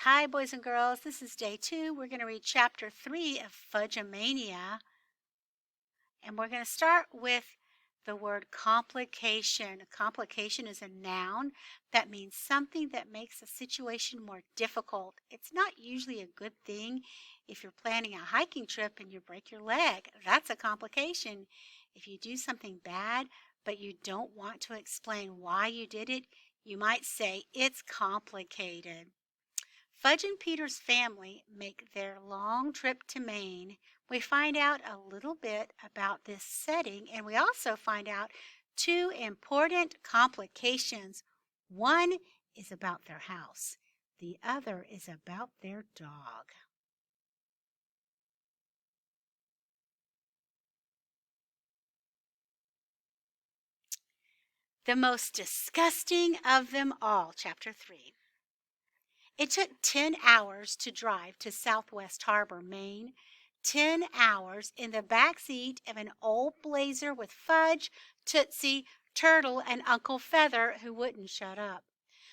Hi, boys and girls. This is day 2. We're going to read chapter 3 of Fudgemania. And we're going to start with the word complication. A complication is a noun that means something that makes a situation more difficult. It's not usually a good thing. If you're planning a hiking trip and you break your leg, that's a complication. If you do something bad, but you don't want to explain why you did it, you might say it's complicated. Fudge and Peter's family make their long trip to Maine. We find out a little bit about this setting, and we also find out two important complications. One is about their house, the other is about their dog. The most disgusting of them all, Chapter 3. It took 10 hours to drive to Southwest Harbor, Maine. 10 hours in the back seat of an old Blazer with Fudge, Tootsie, Turtle, and Uncle Feather, who wouldn't shut up.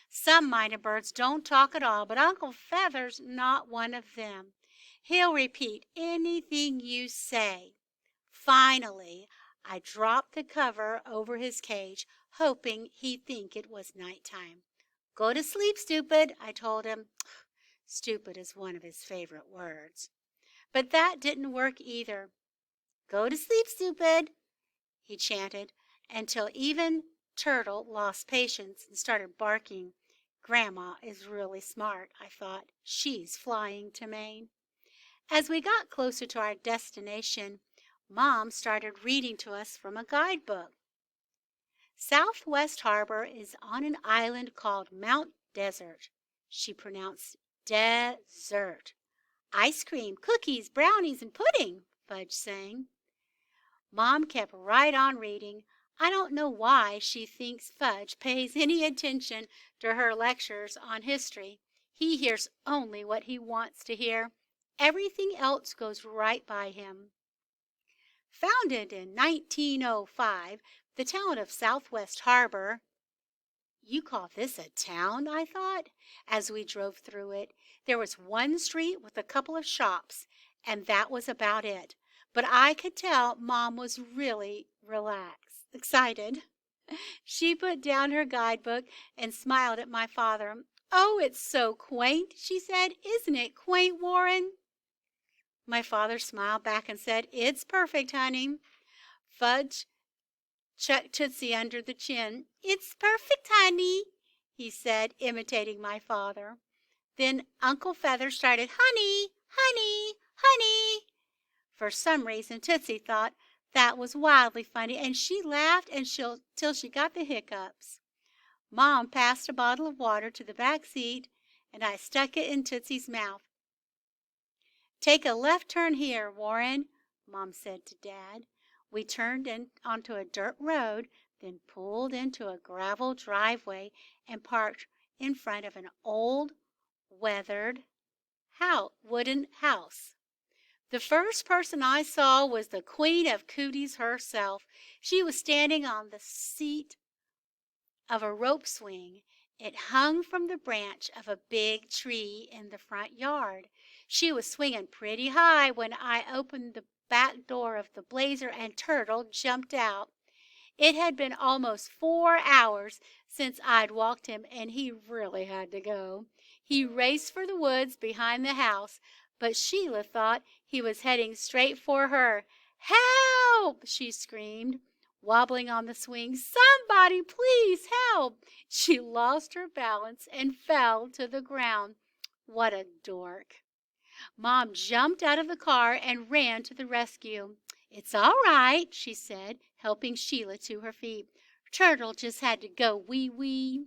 Some minor birds don't talk at all, but Uncle Feather's not one of them. He'll repeat anything you say. Finally, I dropped the cover over his cage, hoping he'd think it was night time. Go to sleep, stupid, I told him. Stupid is one of his favorite words. But that didn't work either. Go to sleep, stupid, he chanted, until even Turtle lost patience and started barking. Grandma is really smart, I thought. She's flying to Maine. As we got closer to our destination, Mom started reading to us from a guidebook. Southwest Harbor is on an island called Mount Desert. She pronounced desert. Ice cream, cookies, brownies, and pudding, Fudge sang. Mom kept right on reading. I don't know why she thinks Fudge pays any attention to her lectures on history. He hears only what he wants to hear. Everything else goes right by him. Founded in 1905, the town of Southwest Harbor. You call this a town, I thought, as we drove through it. There was one street with a couple of shops, and that was about it. But I could tell Mom was really excited. She put down her guidebook and smiled at my father. Oh, it's so quaint, she said. Isn't it quaint, Warren? My father smiled back and said, It's perfect, honey. Fudge chucked Tootsie under the chin. It's perfect, honey, he said, imitating my father. Then Uncle Feather started, Honey, honey, honey. For some reason, Tootsie thought that was wildly funny, and she laughed till she got the hiccups. Mom passed a bottle of water to the back seat, and I stuck it in Tootsie's mouth. Take a left turn here, Warren, Mom said to Dad. We turned onto a dirt road, then pulled into a gravel driveway and parked in front of an old, weathered wooden house. The first person I saw was the Queen of Cooties herself. She was standing on the seat of a rope swing. It hung from the branch of a big tree in the front yard. She was swinging pretty high when I opened the back door of the Blazer and Turtle jumped out. It had been almost 4 hours since I'd walked him, and he really had to go. He raced for the woods behind the house, but Sheila thought he was heading straight for her. Help! She screamed, wobbling on the swing. Somebody please help! She lost her balance and fell to the ground. What a dork. Mom jumped out of the car and ran to the rescue. It's all right, she said, helping Sheila to her feet. Turtle just had to go wee-wee.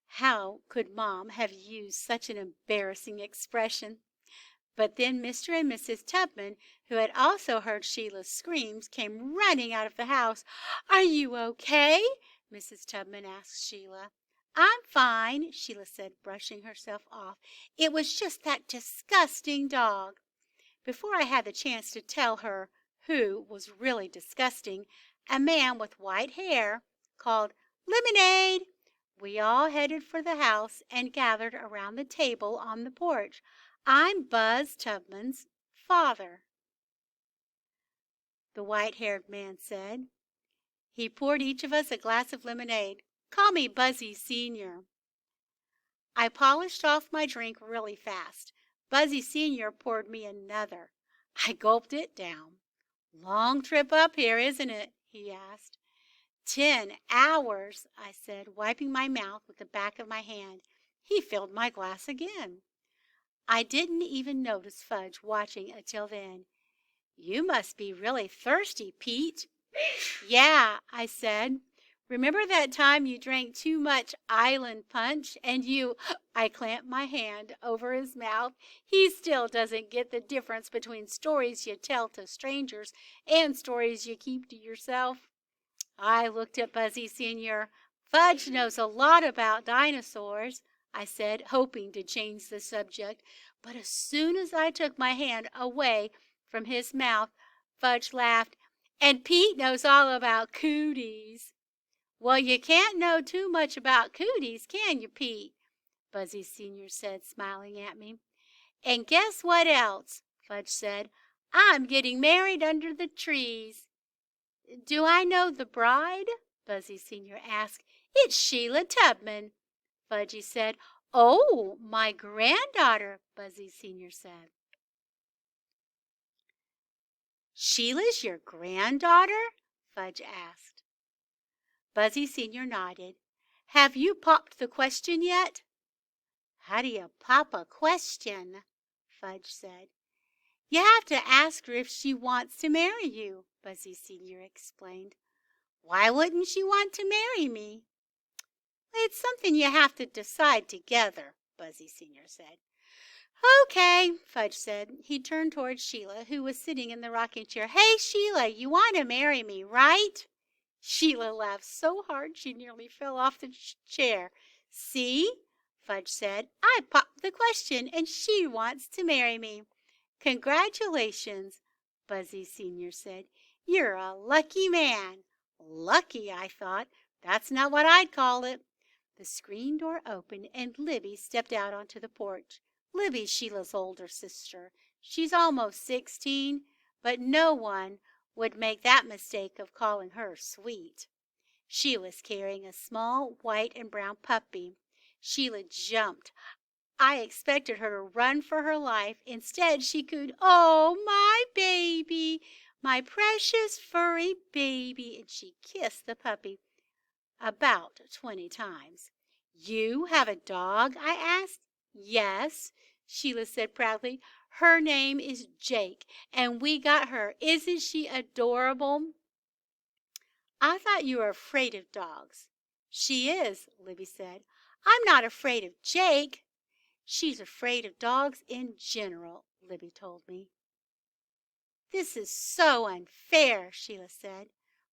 How could Mom have used such an embarrassing expression? But then Mr. and Mrs. Tubman, who had also heard Sheila's screams, came running out of the house. Are you okay? Mrs. Tubman asked Sheila. I'm fine, Sheila said, brushing herself off. It was just that disgusting dog. Before I had the chance to tell her who was really disgusting, a man with white hair called Lemonade We all headed for the house and gathered around the table on the porch. I'm Buzz Tubman's father, the white-haired man said. He poured each of us a glass of lemonade. Call me Buzzy Senior. I polished off my drink really fast. Buzzy Senior poured me another. I gulped it down. Long trip up here, isn't it? He asked. 10 hours, I said, wiping my mouth with the back of my hand. He filled my glass again. I didn't even notice Fudge watching until then. You must be really thirsty, Pete. Yeah, I said. Remember that time you drank too much island punch and you... I clamped my hand over his mouth. He still doesn't get the difference between stories you tell to strangers and stories you keep to yourself. I looked at Buzzy Senior. Fudge knows a lot about dinosaurs, I said, hoping to change the subject. But as soon as I took my hand away from his mouth, Fudge laughed. And Pete knows all about cooties. Well, you can't know too much about cooties, can you, Pete? Buzzy Senior said, smiling at me. And guess what else? Fudge said. I'm getting married under the trees. Do I know the bride? Buzzy Senior asked. It's Sheila Tubman, Fudgy said. Oh, my granddaughter, Buzzy Senior said. Sheila's your granddaughter? Fudge asked. Buzzy Senior nodded. Have you popped the question yet? How do you pop a question? Fudge said. You have to ask her if she wants to marry you, Buzzy Senior explained. Why wouldn't she want to marry me? It's something you have to decide together, Buzzy Senior said. Okay, Fudge said. He turned toward Sheila, who was sitting in the rocking chair. Hey, Sheila, you want to marry me, right? Sheila laughed so hard she nearly fell off the chair. See, Fudge said, I popped the question and she wants to marry me. Congratulations, Buzzy Senior said. You're a lucky man. Lucky, I thought. That's not what I'd call it. The screen door opened and Libby stepped out onto the porch. Libby's Sheila's older sister. She's almost 16, but no one would make that mistake of calling her sweet. She was carrying a small white and brown puppy. Sheila jumped. I expected her to run for her life. Instead, she cooed, "Oh, my baby, my precious furry baby," and she kissed the puppy about 20 times. You have a dog? I asked. Yes, Sheila said proudly. Her name is Jake, and we got her. Isn't she adorable? I thought you were afraid of dogs. She is, Libby said. I'm not afraid of Jake. She's afraid of dogs in general, Libby told me. This is so unfair, Sheila said.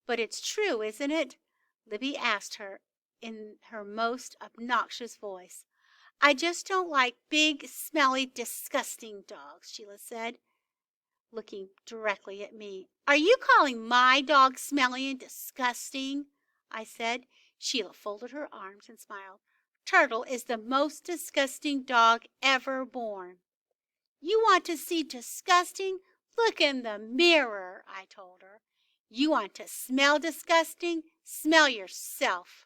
But it's true, isn't it? Libby asked her in her most obnoxious voice. I just don't like big, smelly, disgusting dogs, Sheila said, looking directly at me. Are you calling my dog smelly and disgusting? I said. Sheila folded her arms and smiled. Turtle is the most disgusting dog ever born. You want to see disgusting? Look in the mirror, I told her. You want to smell disgusting? Smell yourself.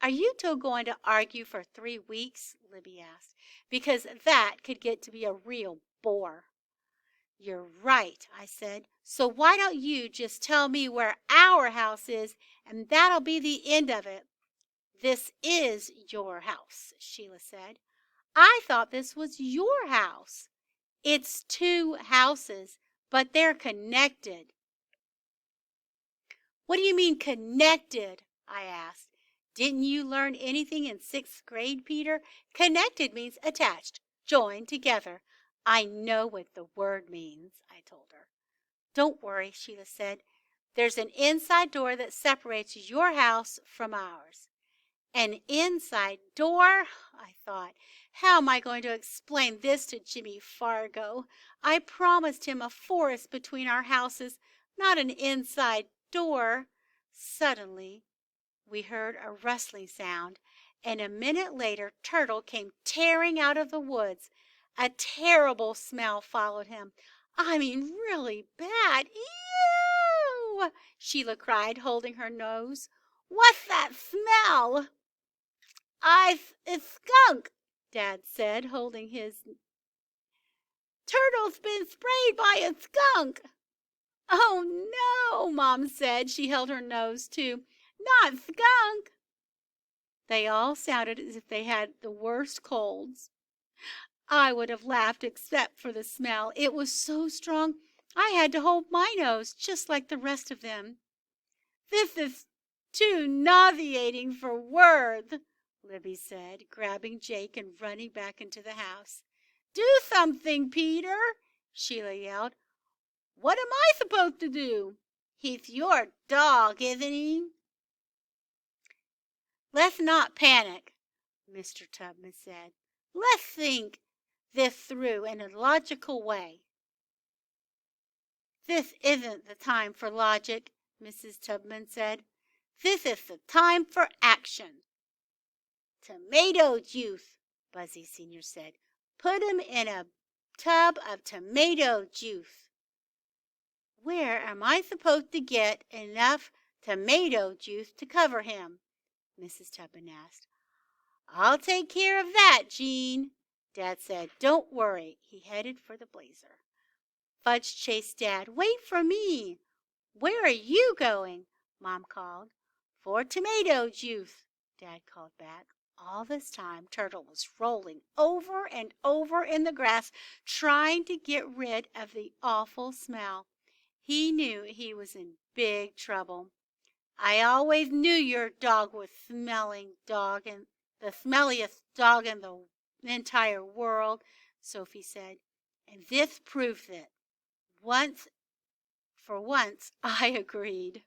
Are you two going to argue for 3 weeks? Libby asked. Because that could get to be a real bore. You're right, I said. So why don't you just tell me where our house is, and that'll be the end of it. This is your house, Sheila said. I thought this was your house. It's 2 houses, but they're connected. What do you mean connected? I asked. Didn't you learn anything in 6th grade, Peter? Connected means attached, joined together. I know what the word means, I told her. Don't worry, Sheila said. There's an inside door that separates your house from ours. An inside door? I thought. How am I going to explain this to Jimmy Fargo? I promised him a forest between our houses, not an inside door. Suddenly, We heard a rustling sound, and a minute later Turtle came tearing out of the woods. A terrible smell followed him. I mean, really bad. Ew! Sheila cried, holding her nose. What's that smell? It's skunk, Dad said, holding his. Turtle's been sprayed by a skunk. Oh no, Mom said. She held her nose too. Not skunk. They all sounded as if they had the worst colds. I would have laughed except for the smell. It was so strong I had to hold my nose just like the rest of them. This is too nauseating for words, Libby said, grabbing Jake and running back into the house. Do something, Peter, Sheila yelled. What am I supposed to do? He's your dog, isn't he? Let's not panic, Mr. Tubman said. Let's think this through in a logical way. This isn't the time for logic, Mrs. Tubman said. This is the time for action. Tomato juice, Buzzy Sr. said. Put him in a tub of tomato juice. Where am I supposed to get enough tomato juice to cover him? Mrs. Tubman asked. I'll take care of that, Jean, Dad said. Don't worry. He headed for the blazer. Fudge chased Dad. Wait for me. Where are you going? Mom called. For tomato juice, Dad called back. All this time, Turtle was rolling over and over in the grass, trying to get rid of the awful smell. He knew he was in big trouble. I always knew your dog was smelling dog and the smelliest dog in the entire world, Sophie said, and this proves it. For once, I agreed.